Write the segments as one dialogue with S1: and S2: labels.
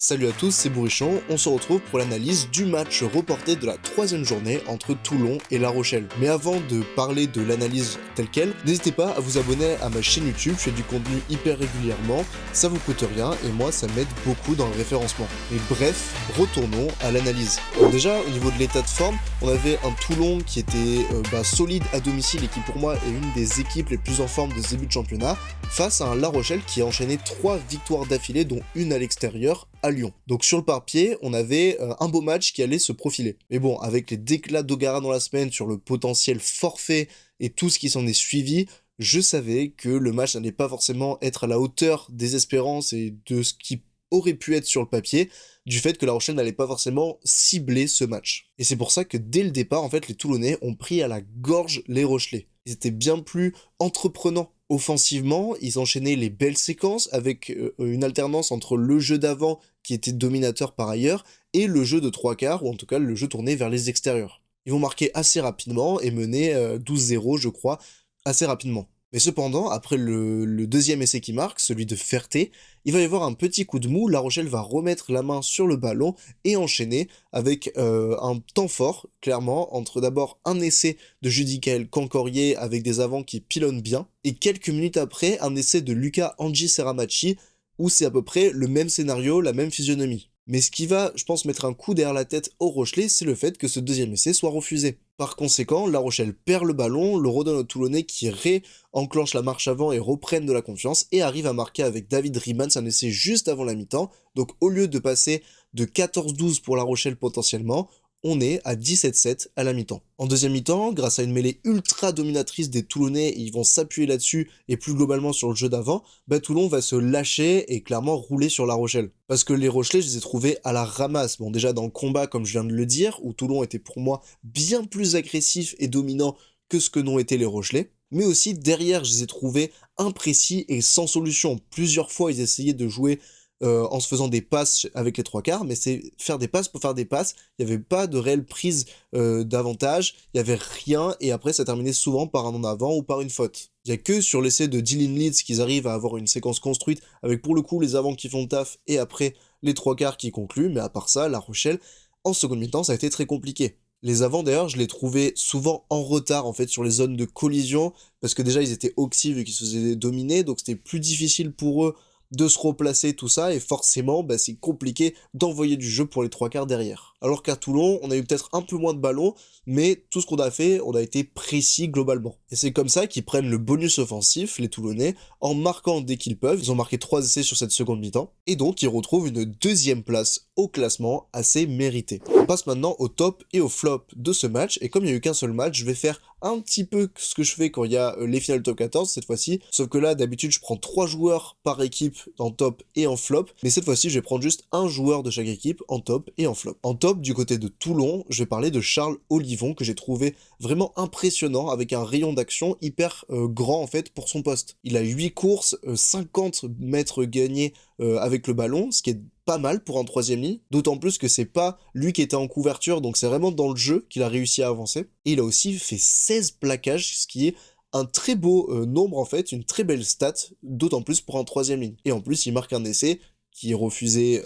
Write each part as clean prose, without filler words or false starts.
S1: Salut à tous, c'est Bourrichon, on se retrouve pour l'analyse du match reporté de la troisième journée entre Toulon et La Rochelle. Mais avant de parler de l'analyse telle quelle, n'hésitez pas à vous abonner à ma chaîne YouTube, je fais du contenu hyper régulièrement, ça vous coûte rien et moi ça m'aide beaucoup dans le référencement. Mais bref, retournons à l'analyse. Déjà, au niveau de l'état de forme, on avait un Toulon qui était solide à domicile et qui pour moi est une des équipes les plus en forme de ce début de championnat, face à un La Rochelle qui a enchaîné 3 victoires d'affilée, dont une à l'extérieur, à Lyon. Donc sur le papier, on avait un beau match qui allait se profiler. Mais bon, avec les déclats d'Ogara dans la semaine sur le potentiel forfait et tout ce qui s'en est suivi, je savais que le match n'allait pas forcément être à la hauteur des espérances et de ce qui aurait pu être sur le papier, du fait que La Rochelle n'allait pas forcément cibler ce match. Et c'est pour ça que dès le départ, en fait, les Toulonnais ont pris à la gorge les Rochelais. Ils étaient bien plus entreprenants. Offensivement, ils enchaînaient les belles séquences avec une alternance entre le jeu d'avant, qui était dominateur par ailleurs, et le jeu de trois quarts, ou en tout cas le jeu tourné vers les extérieurs. Ils vont marquer assez rapidement et mener 12-0, je crois, assez rapidement. Mais cependant, après le deuxième essai qui marque, celui de Ferté, il va y avoir un petit coup de mou, La Rochelle va remettre la main sur le ballon et enchaîner avec un temps fort, clairement, entre d'abord un essai de Judicaël Cancorier avec des avants qui pilonnent bien, et quelques minutes après, un essai de Luca Angi Seramachi, où c'est à peu près le même scénario, la même physionomie. Mais ce qui va, je pense, mettre un coup derrière la tête aux Rochelais, c'est le fait que ce deuxième essai soit refusé. Par conséquent, La Rochelle perd le ballon, le redonne aux Toulonnais qui réenclenchent la marche avant et reprennent de la confiance, et arrive à marquer avec David Riemann un essai juste avant la mi-temps. Donc au lieu de passer de 14-12 pour La Rochelle potentiellement, on est à 17-7 à la mi-temps. En deuxième mi-temps, grâce à une mêlée ultra dominatrice des Toulonnais, ils vont s'appuyer là-dessus, et plus globalement sur le jeu d'avant, Toulon va se lâcher et clairement rouler sur La Rochelle. Parce que les Rochelais, je les ai trouvés à la ramasse. Bon, déjà dans le combat, comme je viens de le dire, où Toulon était pour moi bien plus agressif et dominant que ce que n'ont été les Rochelais. Mais aussi derrière, je les ai trouvés imprécis et sans solution. Plusieurs fois, ils essayaient de jouer en se faisant des passes avec les trois quarts, mais c'est faire des passes pour faire des passes, il n'y avait pas de réelle prise d'avantage, il n'y avait rien, et après ça terminait souvent par un en avant ou par une faute. Il n'y a que sur l'essai de Dylan Leeds qu'ils arrivent à avoir une séquence construite, avec pour le coup les avants qui font le taf, et après les trois quarts qui concluent, mais à part ça, La Rochelle, en seconde mi-temps, ça a été très compliqué. Les avants d'ailleurs, je les trouvais souvent en retard en fait sur les zones de collision, parce que déjà ils étaient oxy vu qu'ils se faisaient dominer, donc c'était plus difficile pour eux de se replacer, tout ça, et forcément, c'est compliqué d'envoyer du jeu pour les trois quarts derrière. Alors qu'à Toulon, on a eu peut-être un peu moins de ballons, mais tout ce qu'on a fait, on a été précis globalement. Et c'est comme ça qu'ils prennent le bonus offensif, les Toulonnais, en marquant dès qu'ils peuvent. Ils ont marqué 3 essais sur cette seconde mi-temps, et donc ils retrouvent une deuxième place au classement assez méritée. On passe maintenant au top et au flop de ce match, et comme il n'y a eu qu'un seul match, je vais faire un petit peu ce que je fais quand il y a les finales top 14 cette fois-ci, sauf que là d'habitude je prends 3 joueurs par équipe en top et en flop, mais cette fois-ci je vais prendre juste un joueur de chaque équipe en top et en flop. En top, du côté de Toulon, je vais parler de Charles Olivon que j'ai trouvé vraiment impressionnant avec un rayon d'action hyper grand en fait pour son poste. Il a 8 courses, 50 mètres gagnés avec le ballon, ce qui est pas mal pour un troisième ligne, d'autant plus que c'est pas lui qui était en couverture, donc c'est vraiment dans le jeu qu'il a réussi à avancer. Et il a aussi fait 16 plaquages, ce qui est un très beau nombre en fait, une très belle stat, d'autant plus pour un troisième ligne. Et en plus, il marque un essai qui est refusé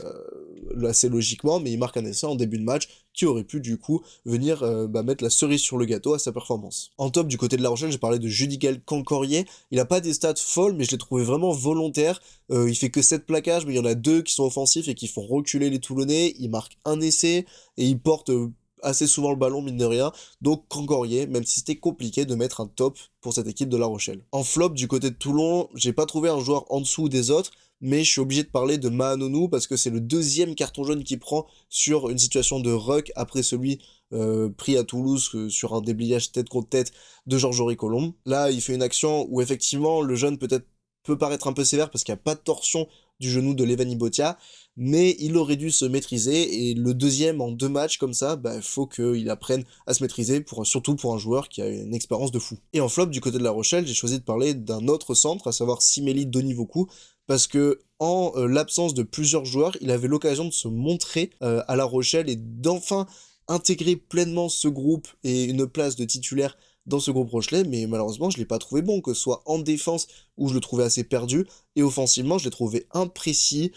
S1: assez logiquement, mais il marque un essai en début de match qui aurait pu du coup venir mettre la cerise sur le gâteau à sa performance. En top du côté de La Rochelle, j'ai parlé de Judicaël Cancorier, il a pas des stats folles, mais je l'ai trouvé vraiment volontaire, il fait que 7 plaquages, mais il y en a 2 qui sont offensifs et qui font reculer les Toulonnais, il marque un essai, et il porte assez souvent le ballon mine de rien, donc Cancorier, même si c'était compliqué de mettre un top pour cette équipe de La Rochelle. En flop du côté de Toulon, j'ai pas trouvé un joueur en dessous des autres, mais je suis obligé de parler de Mahanonou parce que c'est le deuxième carton jaune qu'il prend sur une situation de ruck après celui pris à Toulouse sur un déblayage tête contre tête de Georges Colombe. Là, il fait une action où effectivement le jeune peut paraître un peu sévère parce qu'il n'y a pas de torsion du genou de Levani Botia, mais il aurait dû se maîtriser, et le deuxième en 2 matchs comme ça, faut qu'il apprenne à se maîtriser, surtout pour un joueur qui a une expérience de fou. Et en flop, du côté de La Rochelle, j'ai choisi de parler d'un autre centre, à savoir Simeli Donivoku, parce que en l'absence de plusieurs joueurs, il avait l'occasion de se montrer à La Rochelle et d'enfin intégrer pleinement ce groupe et une place de titulaire dans ce groupe Rochelet, mais malheureusement, je l'ai pas trouvé bon, que ce soit en défense, où je le trouvais assez perdu, et offensivement, je l'ai trouvé imprécis.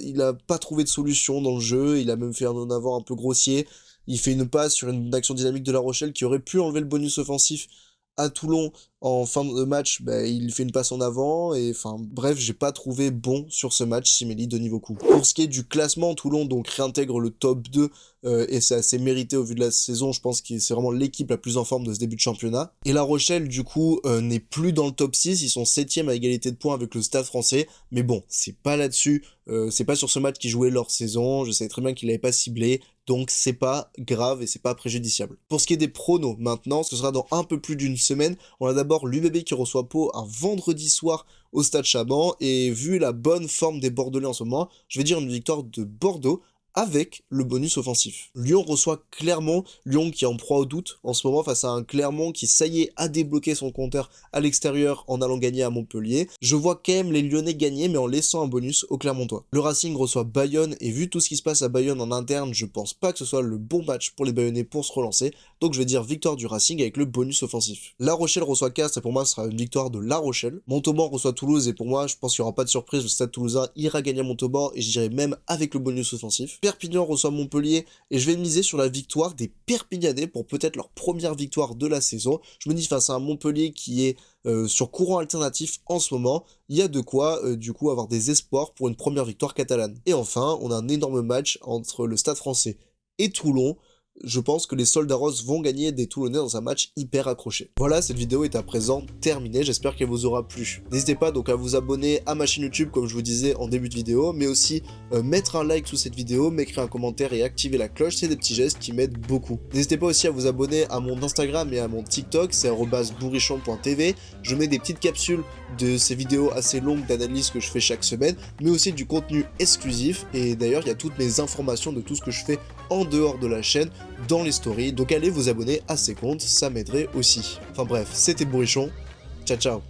S1: Il a pas trouvé de solution dans le jeu, il a même fait un en avant un peu grossier. Il fait une passe sur une action dynamique de La Rochelle qui aurait pu enlever le bonus offensif à Toulon en fin de match, il fait une passe en avant, et enfin bref, j'ai pas trouvé bon sur ce match Siméli de niveau coup. Pour ce qui est du classement, Toulon donc réintègre le top 2, et c'est assez mérité au vu de la saison, je pense que c'est vraiment l'équipe la plus en forme de ce début de championnat. Et La Rochelle du coup n'est plus dans le top 6, ils sont 7ème à égalité de points avec le Stade Français, mais bon, c'est pas là-dessus, c'est pas sur ce match qu'ils jouaient leur saison, je savais très bien qu'ils l'avaient pas ciblé, donc c'est pas grave et c'est pas préjudiciable. Pour ce qui est des pronos maintenant, ce sera dans un peu plus d'une semaine. On a d'abord l'UBB qui reçoit Pau un vendredi soir au Stade Chaban, et vu la bonne forme des Bordelais en ce moment, je vais dire une victoire de Bordeaux avec le bonus offensif. Lyon reçoit Clermont, Lyon qui est en proie au doute en ce moment face à un Clermont qui, ça y est, a débloqué son compteur à l'extérieur en allant gagner à Montpellier. Je vois quand même les Lyonnais gagner, mais en laissant un bonus aux Clermontois. Le Racing reçoit Bayonne, et vu tout ce qui se passe à Bayonne en interne, je pense pas que ce soit le bon match pour les Bayonnais pour se relancer, donc je vais dire victoire du Racing avec le bonus offensif. La Rochelle reçoit Castres, et pour moi ce sera une victoire de La Rochelle. Montauban reçoit Toulouse, et pour moi je pense qu'il n'y aura pas de surprise, le Stade Toulousain ira gagner à Montauban, et je dirais même avec le bonus offensif. Perpignan reçoit Montpellier, et je vais miser sur la victoire des Perpignanais pour peut-être leur première victoire de la saison. Je me dis face à un Montpellier qui est sur courant alternatif en ce moment, il y a de quoi du coup avoir des espoirs pour une première victoire catalane. Et enfin, on a un énorme match entre le Stade Français et Toulon. Je pense que les Soldats Roses vont gagner des Toulonnais dans un match hyper accroché. Voilà, cette vidéo est à présent terminée, j'espère qu'elle vous aura plu. N'hésitez pas donc à vous abonner à ma chaîne YouTube comme je vous disais en début de vidéo, mais aussi mettre un like sous cette vidéo, m'écrire un commentaire et activer la cloche, c'est des petits gestes qui m'aident beaucoup. N'hésitez pas aussi à vous abonner à mon Instagram et à mon TikTok, c'est @bourrichon.tv. Je mets des petites capsules de ces vidéos assez longues d'analyse que je fais chaque semaine, mais aussi du contenu exclusif, et d'ailleurs il y a toutes mes informations de tout ce que je fais en dehors de la chaîne dans les stories, donc allez vous abonner à ces comptes, ça m'aiderait aussi. Enfin bref, c'était Bourrichon, ciao ciao.